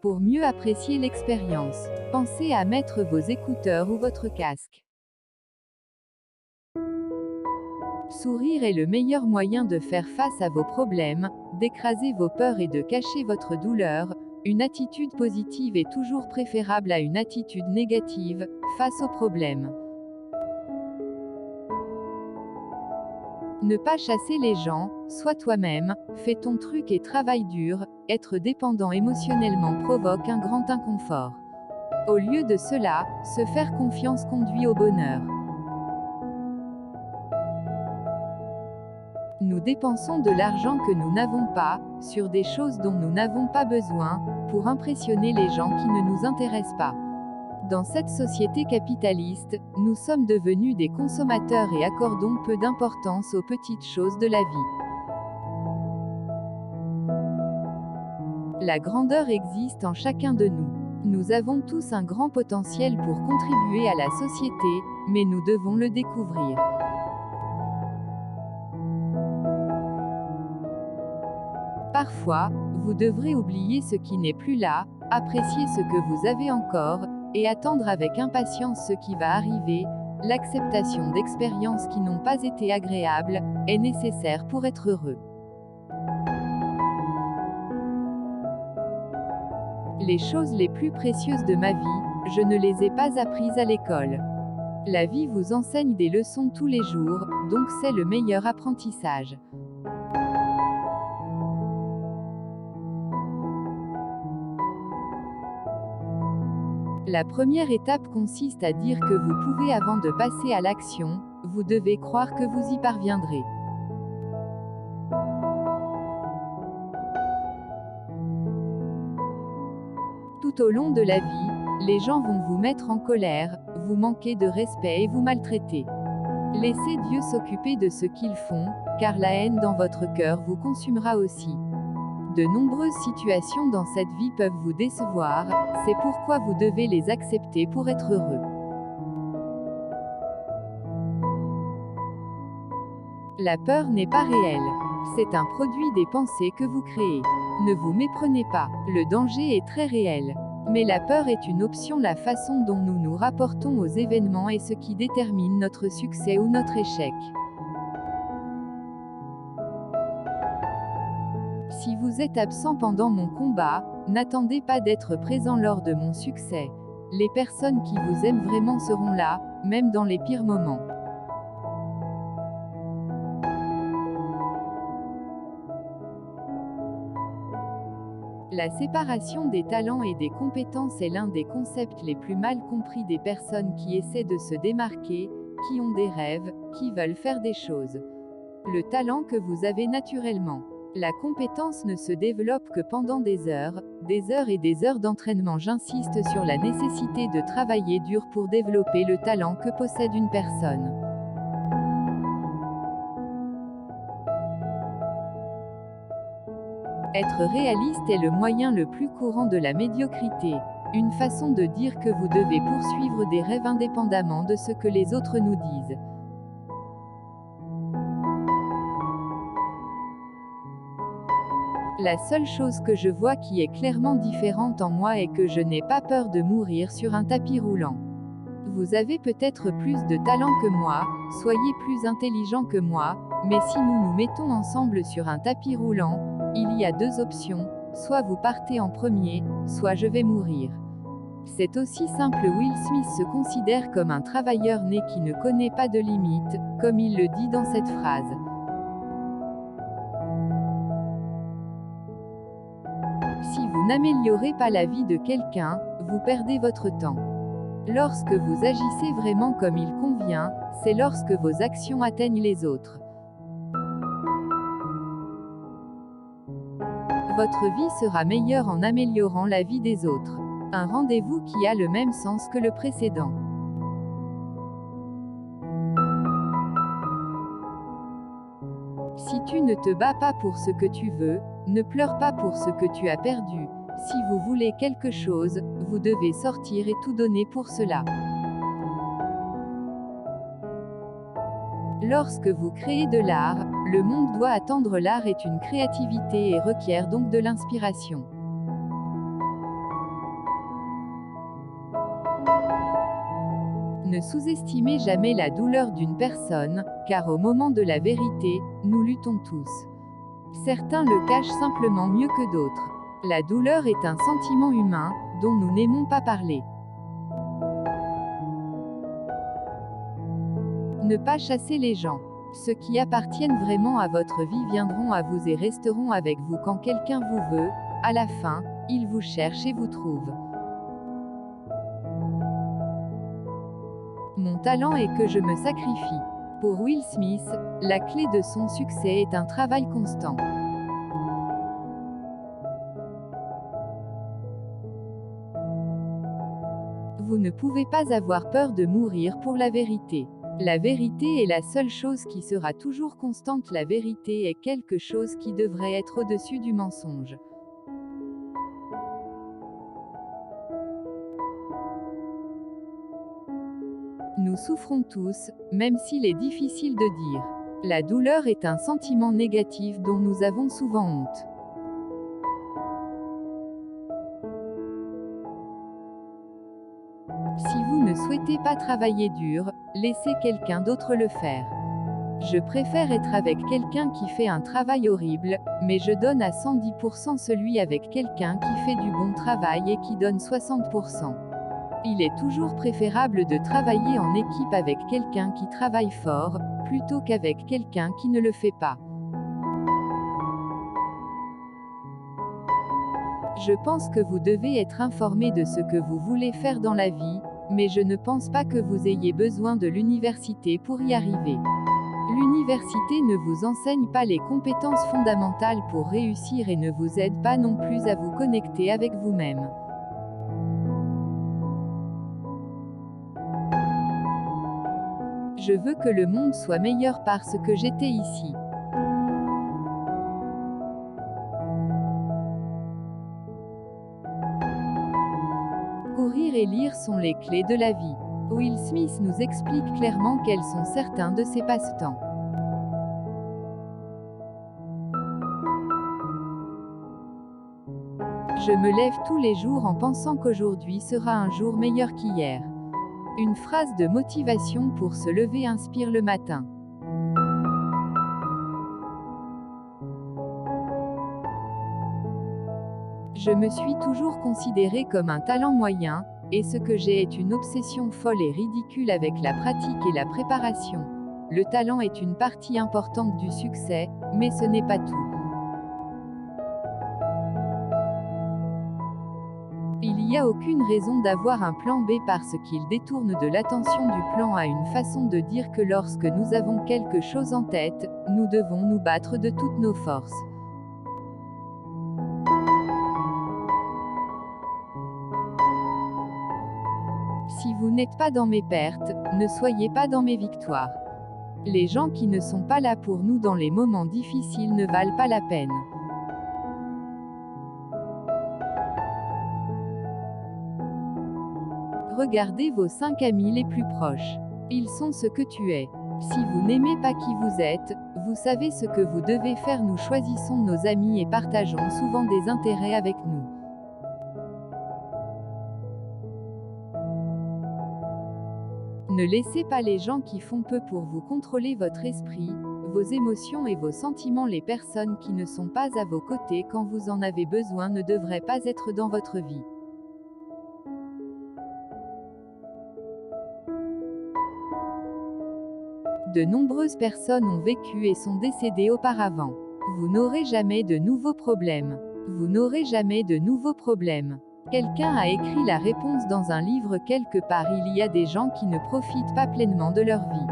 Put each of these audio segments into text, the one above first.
Pour mieux apprécier l'expérience, pensez à mettre vos écouteurs ou votre casque. Sourire est le meilleur moyen de faire face à vos problèmes, d'écraser vos peurs et de cacher votre douleur. Une attitude positive est toujours préférable à une attitude négative, face aux problèmes. Ne pas chasser les gens, sois toi-même, fais ton truc et travaille dur. Être dépendant émotionnellement provoque un grand inconfort. Au lieu de cela, se faire confiance conduit au bonheur. Nous dépensons de l'argent que nous n'avons pas, sur des choses dont nous n'avons pas besoin, pour impressionner les gens qui ne nous intéressent pas. Dans cette société capitaliste, nous sommes devenus des consommateurs et accordons peu d'importance aux petites choses de la vie. La grandeur existe en chacun de nous. Nous avons tous un grand potentiel pour contribuer à la société, mais nous devons le découvrir. Parfois, vous devrez oublier ce qui n'est plus là, apprécier ce que vous avez encore, et attendre avec impatience ce qui va arriver. L'acceptation d'expériences qui n'ont pas été agréables est nécessaire pour être heureux. Les choses les plus précieuses de ma vie, je ne les ai pas apprises à l'école. La vie vous enseigne des leçons tous les jours, donc c'est le meilleur apprentissage. La première étape consiste à dire que vous pouvez avant de passer à l'action, vous devez croire que vous y parviendrez. Tout au long de la vie, les gens vont vous mettre en colère, vous manquer de respect et vous maltraiter. Laissez Dieu s'occuper de ce qu'ils font, car la haine dans votre cœur vous consumera aussi. De nombreuses situations dans cette vie peuvent vous décevoir, c'est pourquoi vous devez les accepter pour être heureux. La peur n'est pas réelle. C'est un produit des pensées que vous créez. Ne vous méprenez pas, le danger est très réel. Mais la peur est une option. La façon dont nous nous rapportons aux événements est ce qui détermine notre succès ou notre échec. Si vous êtes absent pendant mon combat, n'attendez pas d'être présent lors de mon succès. Les personnes qui vous aiment vraiment seront là, même dans les pires moments. La séparation des talents et des compétences est l'un des concepts les plus mal compris des personnes qui essaient de se démarquer, qui ont des rêves, qui veulent faire des choses. Le talent que vous avez naturellement. La compétence ne se développe que pendant des heures et des heures d'entraînement. J'insiste sur la nécessité de travailler dur pour développer le talent que possède une personne. Être réaliste est le moyen le plus courant de la médiocrité. Une façon de dire que vous devez poursuivre des rêves indépendamment de ce que les autres nous disent. La seule chose que je vois qui est clairement différente en moi est que je n'ai pas peur de mourir sur un tapis roulant. Vous avez peut-être plus de talent que moi, soyez plus intelligent que moi, mais si nous nous mettons ensemble sur un tapis roulant, il y a deux options, soit vous partez en premier, soit je vais mourir. C'est aussi simple. Will Smith se considère comme un travailleur né qui ne connaît pas de limites, comme il le dit dans cette phrase. Si vous n'améliorez pas la vie de quelqu'un, vous perdez votre temps. Lorsque vous agissez vraiment comme il convient, c'est lorsque vos actions atteignent les autres. Votre vie sera meilleure en améliorant la vie des autres. Un rendez-vous qui a le même sens que le précédent. Si tu ne te bats pas pour ce que tu veux, ne pleure pas pour ce que tu as perdu. Si vous voulez quelque chose, vous devez sortir et tout donner pour cela. Lorsque vous créez de l'art, le monde doit attendre. L'art est une créativité et requiert donc de l'inspiration. Ne sous-estimez jamais la douleur d'une personne, car au moment de la vérité, nous luttons tous. Certains le cachent simplement mieux que d'autres. La douleur est un sentiment humain, dont nous n'aimons pas parler. Ne pas chasser les gens. Ceux qui appartiennent vraiment à votre vie viendront à vous et resteront avec vous quand quelqu'un vous veut. À la fin, ils vous cherchent et vous trouvent. Mon talent est que je me sacrifie. Pour Will Smith, la clé de son succès est un travail constant. Vous ne pouvez pas avoir peur de mourir pour la vérité. La vérité est la seule chose qui sera toujours constante. La vérité est quelque chose qui devrait être au-dessus du mensonge. Nous souffrons tous, même s'il est difficile de dire. La douleur est un sentiment négatif dont nous avons souvent honte. Si vous ne souhaitez pas travailler dur, laissez quelqu'un d'autre le faire. Je préfère être avec quelqu'un qui fait un travail horrible, mais je donne à 110% celui avec quelqu'un qui fait du bon travail et qui donne 60%. Il est toujours préférable de travailler en équipe avec quelqu'un qui travaille fort, plutôt qu'avec quelqu'un qui ne le fait pas. Je pense que vous devez être informé de ce que vous voulez faire dans la vie, mais je ne pense pas que vous ayez besoin de l'université pour y arriver. L'université ne vous enseigne pas les compétences fondamentales pour réussir et ne vous aide pas non plus à vous connecter avec vous-même. Je veux que le monde soit meilleur parce que j'étais ici. Courir et lire sont les clés de la vie. Will Smith nous explique clairement quels sont certains de ses passe-temps. Je me lève tous les jours en pensant qu'aujourd'hui sera un jour meilleur qu'hier. Une phrase de motivation pour se lever inspire le matin. Je me suis toujours considéré comme un talent moyen, et ce que j'ai est une obsession folle et ridicule avec la pratique et la préparation. Le talent est une partie importante du succès, mais ce n'est pas tout. Il n'y a aucune raison d'avoir un plan B parce qu'il détourne de l'attention du plan A une façon de dire que lorsque nous avons quelque chose en tête, nous devons nous battre de toutes nos forces. Si vous n'êtes pas dans mes pertes, ne soyez pas dans mes victoires. Les gens qui ne sont pas là pour nous dans les moments difficiles ne valent pas la peine. Regardez vos 5 amis les plus proches. Ils sont ce que tu es. Si vous n'aimez pas qui vous êtes, vous savez ce que vous devez faire. Nous choisissons nos amis et partageons souvent des intérêts avec nous. Ne laissez pas les gens qui font peu pour vous contrôler votre esprit, vos émotions et vos sentiments. Les personnes qui ne sont pas à vos côtés quand vous en avez besoin ne devraient pas être dans votre vie. De nombreuses personnes ont vécu et sont décédées auparavant. Vous n'aurez jamais de nouveaux problèmes. Vous n'aurez jamais de nouveaux problèmes. Quelqu'un a écrit la réponse dans un livre quelque part. Il y a des gens qui ne profitent pas pleinement de leur vie.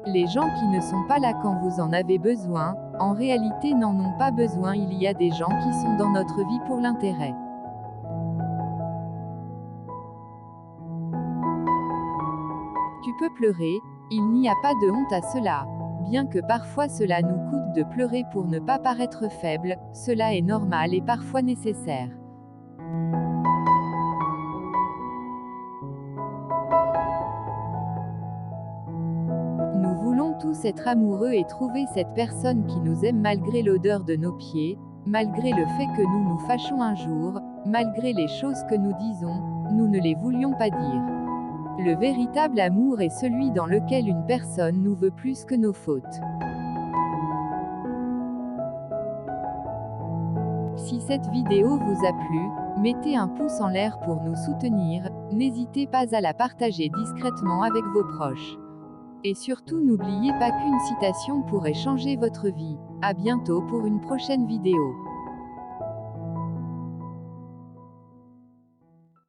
Les gens qui ne sont pas là quand vous en avez besoin, en réalité n'en ont pas besoin. Il y a des gens qui sont dans notre vie pour l'intérêt. Tu peux pleurer, il n'y a pas de honte à cela. Bien que parfois cela nous coûte de pleurer pour ne pas paraître faible, cela est normal et parfois nécessaire. Nous voulons tous être amoureux et trouver cette personne qui nous aime malgré l'odeur de nos pieds, malgré le fait que nous nous fâchons un jour, malgré les choses que nous disons, nous ne les voulions pas dire. Le véritable amour est celui dans lequel une personne nous veut plus que nos fautes. Si cette vidéo vous a plu, mettez un pouce en l'air pour nous soutenir, n'hésitez pas à la partager discrètement avec vos proches. Et surtout n'oubliez pas qu'une citation pourrait changer votre vie. À bientôt pour une prochaine vidéo.